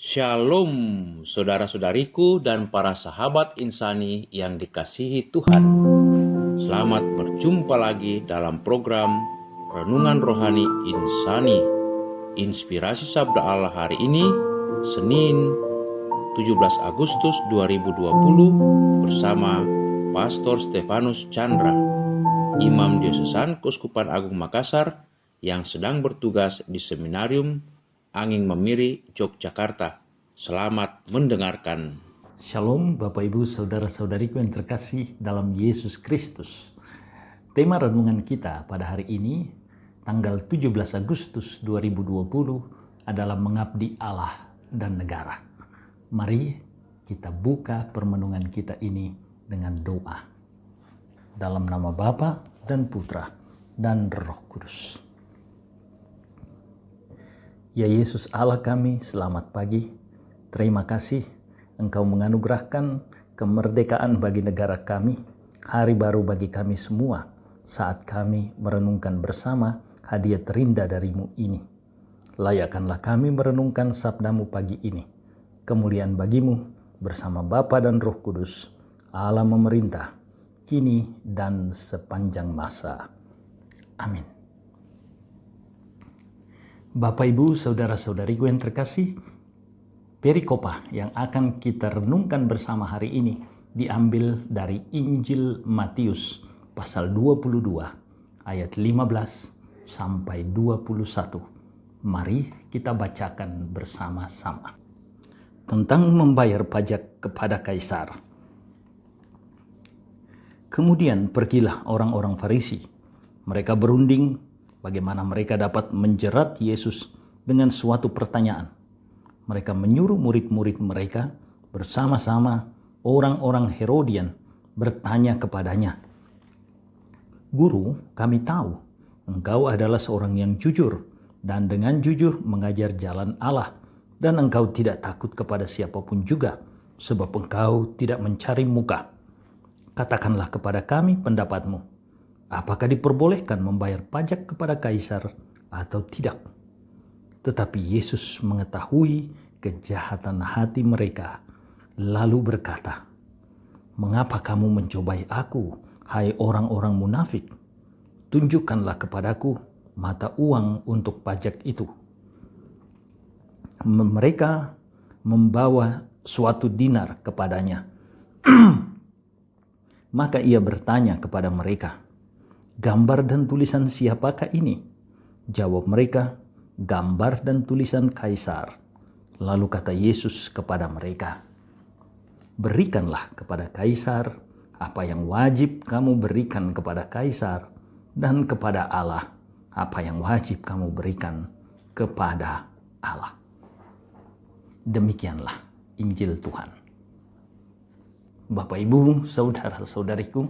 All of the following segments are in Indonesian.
Shalom, saudara-saudariku dan para sahabat insani yang dikasihi Tuhan. Selamat berjumpa lagi dalam program Renungan Rohani Insani. Inspirasi Sabda Allah hari ini, Senin 17 Agustus 2020 bersama Pastor Stefanus Chandra, Imam Diosesan Keuskupan Agung Makassar yang sedang bertugas di Seminarium Angin Memiri, Yogyakarta. Selamat mendengarkan. Shalom Bapak Ibu Saudara-saudariku yang terkasih dalam Yesus Kristus. Tema renungan kita pada hari ini, tanggal 17 Agustus 2020 adalah mengabdi Allah dan negara. Mari kita buka permenungan kita ini dengan doa. Dalam nama Bapa dan Putra dan Roh Kudus. Ya Yesus Allah kami, selamat pagi. Terima kasih Engkau menganugerahkan kemerdekaan bagi negara kami, hari baru bagi kami semua, saat kami merenungkan bersama hadiah terindah dari-Mu ini. Layakkanlah kami merenungkan sabda-Mu pagi ini. Kemuliaan bagi-Mu bersama Bapa dan Roh Kudus, Allah memerintah, kini dan sepanjang masa. Amin. Bapak, Ibu, Saudara-saudariku yang terkasih, perikopa yang akan kita renungkan bersama hari ini diambil dari Injil Matius pasal 22 ayat 15 sampai 21. Mari kita bacakan bersama-sama. Tentang membayar pajak kepada Kaisar. Kemudian pergilah orang-orang Farisi. Mereka berunding bagaimana mereka dapat menjerat Yesus dengan suatu pertanyaan. Mereka menyuruh murid-murid mereka bersama-sama orang-orang Herodian bertanya kepadanya, "Guru, kami tahu engkau adalah seorang yang jujur dan dengan jujur mengajar jalan Allah, dan engkau tidak takut kepada siapapun juga, sebab engkau tidak mencari muka. Katakanlah kepada kami pendapatmu. Apakah diperbolehkan membayar pajak kepada Kaisar atau tidak?" Tetapi Yesus mengetahui kejahatan hati mereka, lalu berkata, "Mengapa kamu mencobai aku, hai orang-orang munafik? Tunjukkanlah kepadaku mata uang untuk pajak itu." Mereka membawa suatu dinar kepadanya. Maka ia bertanya kepada mereka, "Gambar dan tulisan siapakah ini?" Jawab mereka, "Gambar dan tulisan Kaisar." Lalu kata Yesus kepada mereka, "Berikanlah kepada Kaisar apa yang wajib kamu berikan kepada Kaisar, dan kepada Allah apa yang wajib kamu berikan kepada Allah." Demikianlah Injil Tuhan. Bapak, Ibu, Saudara-saudariku,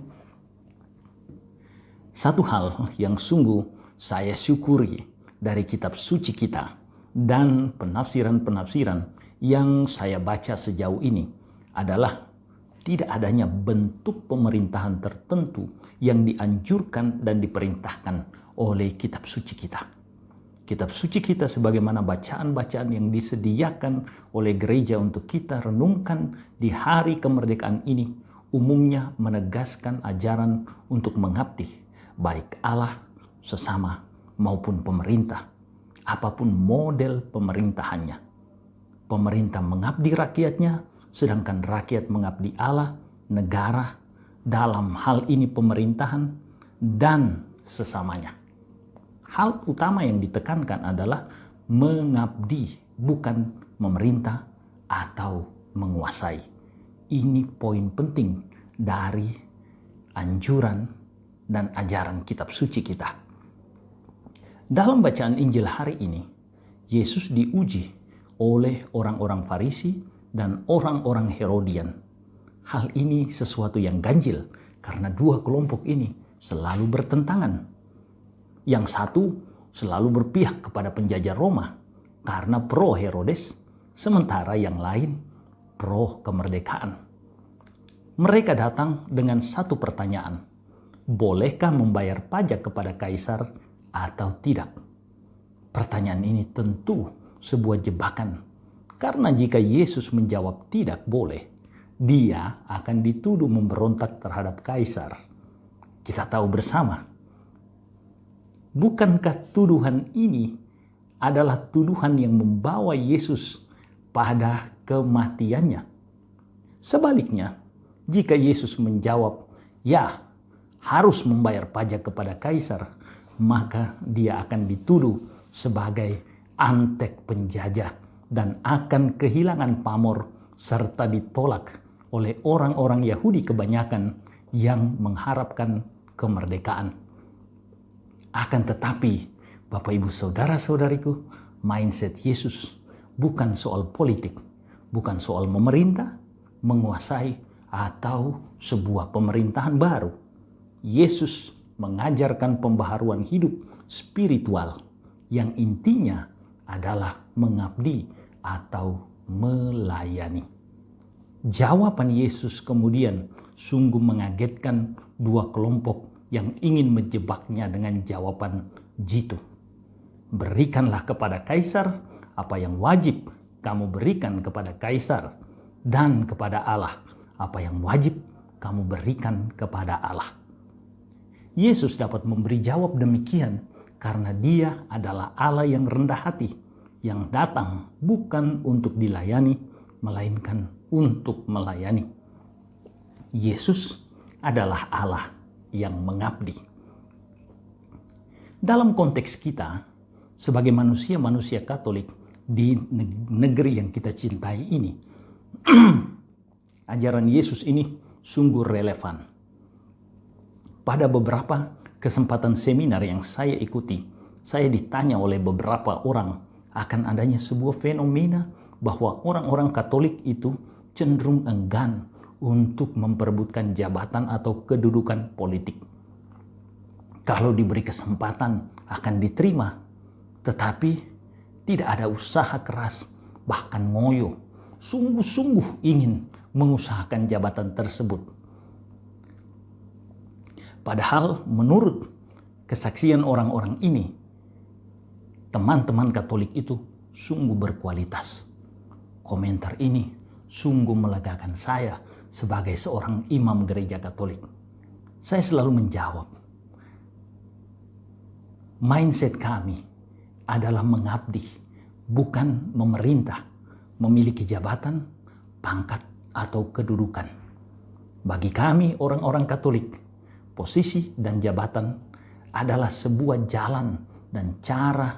satu hal yang sungguh saya syukuri dari kitab suci kita dan penafsiran-penafsiran yang saya baca sejauh ini adalah tidak adanya bentuk pemerintahan tertentu yang dianjurkan dan diperintahkan oleh kitab suci kita. Kitab suci kita sebagaimana bacaan-bacaan yang disediakan oleh gereja untuk kita renungkan di hari kemerdekaan ini umumnya menegaskan ajaran untuk mengabdi baik Allah, sesama, maupun pemerintah, apapun model pemerintahannya. Pemerintah mengabdi rakyatnya, sedangkan rakyat mengabdi Allah, negara, dalam hal ini pemerintahan, dan sesamanya. Hal utama yang ditekankan adalah mengabdi, bukan memerintah atau menguasai. Ini poin penting dari anjuran dan ajaran kitab suci kita. Dalam bacaan Injil hari ini, Yesus diuji oleh orang-orang Farisi dan orang-orang Herodian. Hal ini sesuatu yang ganjil karena dua kelompok ini selalu bertentangan. Yang satu selalu berpihak kepada penjajah Roma karena pro Herodes, sementara yang lain pro kemerdekaan. Mereka datang dengan satu pertanyaan, bolehkah membayar pajak kepada Kaisar atau tidak? Pertanyaan ini tentu sebuah jebakan Karena jika Yesus menjawab tidak boleh, dia akan dituduh memberontak terhadap kaisar. Kita tahu bersama, bukankah tuduhan ini adalah tuduhan yang membawa Yesus pada kematiannya? Sebaliknya, jika Yesus menjawab, ya, harus membayar pajak kepada kaisar, maka dia akan dituduh sebagai antek penjajah dan akan kehilangan pamor serta ditolak oleh orang-orang Yahudi kebanyakan yang mengharapkan kemerdekaan. Akan tetapi, Bapak Ibu Saudara-saudariku, mindset Yesus bukan soal politik, bukan soal memerintah, menguasai, atau sebuah pemerintahan baru. Yesus mengajarkan pembaharuan hidup spiritual yang intinya adalah mengabdi atau melayani. Jawaban Yesus kemudian sungguh mengagetkan dua kelompok yang ingin menjebaknya dengan jawaban jitu. Berikanlah kepada kaisar apa yang wajib kamu berikan kepada kaisar, dan kepada Allah apa yang wajib kamu berikan kepada Allah. Yesus dapat memberi jawab demikian karena dia adalah Allah yang rendah hati, yang datang bukan untuk dilayani, melainkan untuk melayani. Yesus adalah Allah yang mengabdi. Dalam konteks kita, sebagai manusia-manusia Katolik di negeri yang kita cintai ini, ajaran Yesus ini sungguh relevan. Pada beberapa kesempatan seminar yang saya ikuti, saya ditanya oleh beberapa orang akan adanya sebuah fenomena bahwa orang-orang Katolik itu cenderung enggan untuk memperebutkan jabatan atau kedudukan politik. Kalau diberi kesempatan akan diterima, tetapi tidak ada usaha keras, bahkan ngoyo, sungguh-sungguh ingin mengusahakan jabatan tersebut. Padahal menurut kesaksian orang-orang ini, teman-teman Katolik itu sungguh berkualitas. Komentar ini sungguh melegakan saya sebagai seorang imam gereja Katolik. Saya selalu menjawab, mindset kami adalah mengabdi, bukan memerintah, memiliki jabatan, pangkat, atau kedudukan. Bagi kami orang-orang Katolik, posisi dan jabatan adalah sebuah jalan dan cara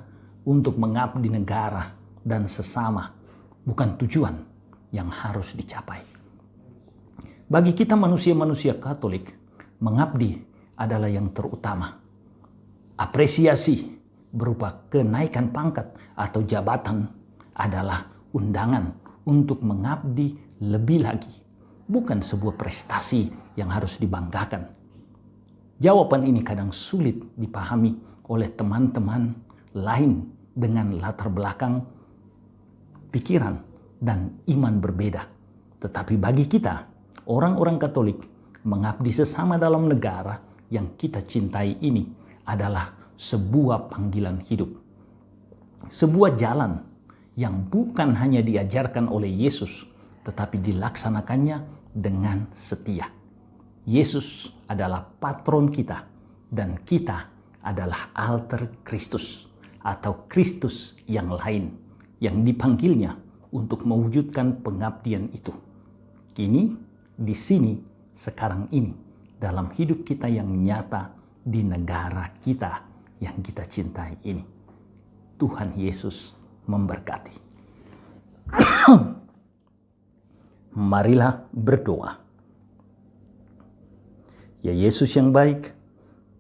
untuk mengabdi negara dan sesama, bukan tujuan yang harus dicapai. Bagi kita manusia-manusia Katolik, mengabdi adalah yang terutama. Apresiasi berupa kenaikan pangkat atau jabatan adalah undangan untuk mengabdi lebih lagi, bukan sebuah prestasi yang harus dibanggakan. Jawaban ini kadang sulit dipahami oleh teman-teman lain dengan latar belakang pikiran dan iman berbeda. Tetapi bagi kita, orang-orang Katolik, mengabdi sesama dalam negara yang kita cintai ini adalah sebuah panggilan hidup. Sebuah jalan yang bukan hanya diajarkan oleh Yesus, tetapi dilaksanakannya dengan setia. Yesus adalah patron kita dan kita adalah alter Kristus atau Kristus yang lain yang dipanggilnya untuk mewujudkan pengabdian itu. Kini, di sini, sekarang ini, dalam hidup kita yang nyata di negara kita yang kita cintai ini. Tuhan Yesus memberkati. Marilah berdoa. Ya Yesus yang baik,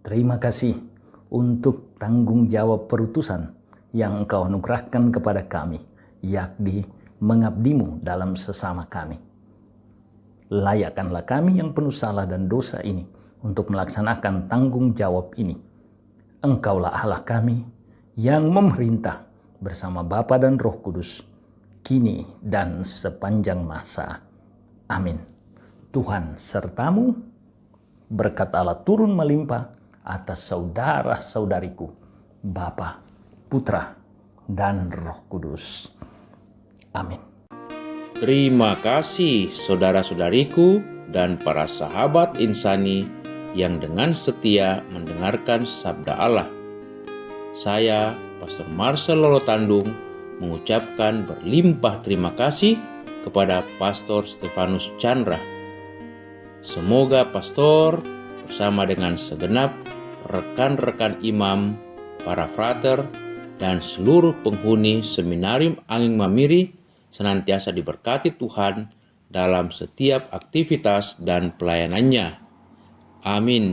terima kasih untuk tanggung jawab perutusan yang Engkau anugerahkan kepada kami, yakni mengabdimu dalam sesama kami. Layakkanlah kami yang penuh salah dan dosa ini untuk melaksanakan tanggung jawab ini. Engkaulah Allah kami yang memerintah bersama Bapa dan Roh Kudus, kini dan sepanjang masa. Amin. Tuhan sertamu, berkat Allah turun melimpah atas saudara-saudariku, Bapa, Putra, dan Roh Kudus. Amin. Terima kasih saudara-saudariku dan para sahabat insani yang dengan setia mendengarkan sabda Allah. Saya, Pastor Marcel Lolotandung, mengucapkan berlimpah terima kasih kepada Pastor Stefanus Chandra. Semoga Pastor bersama dengan segenap rekan-rekan imam, para frater, dan seluruh penghuni Seminarium Angin Mamiri senantiasa diberkati Tuhan dalam setiap aktivitas dan pelayanannya. Amin.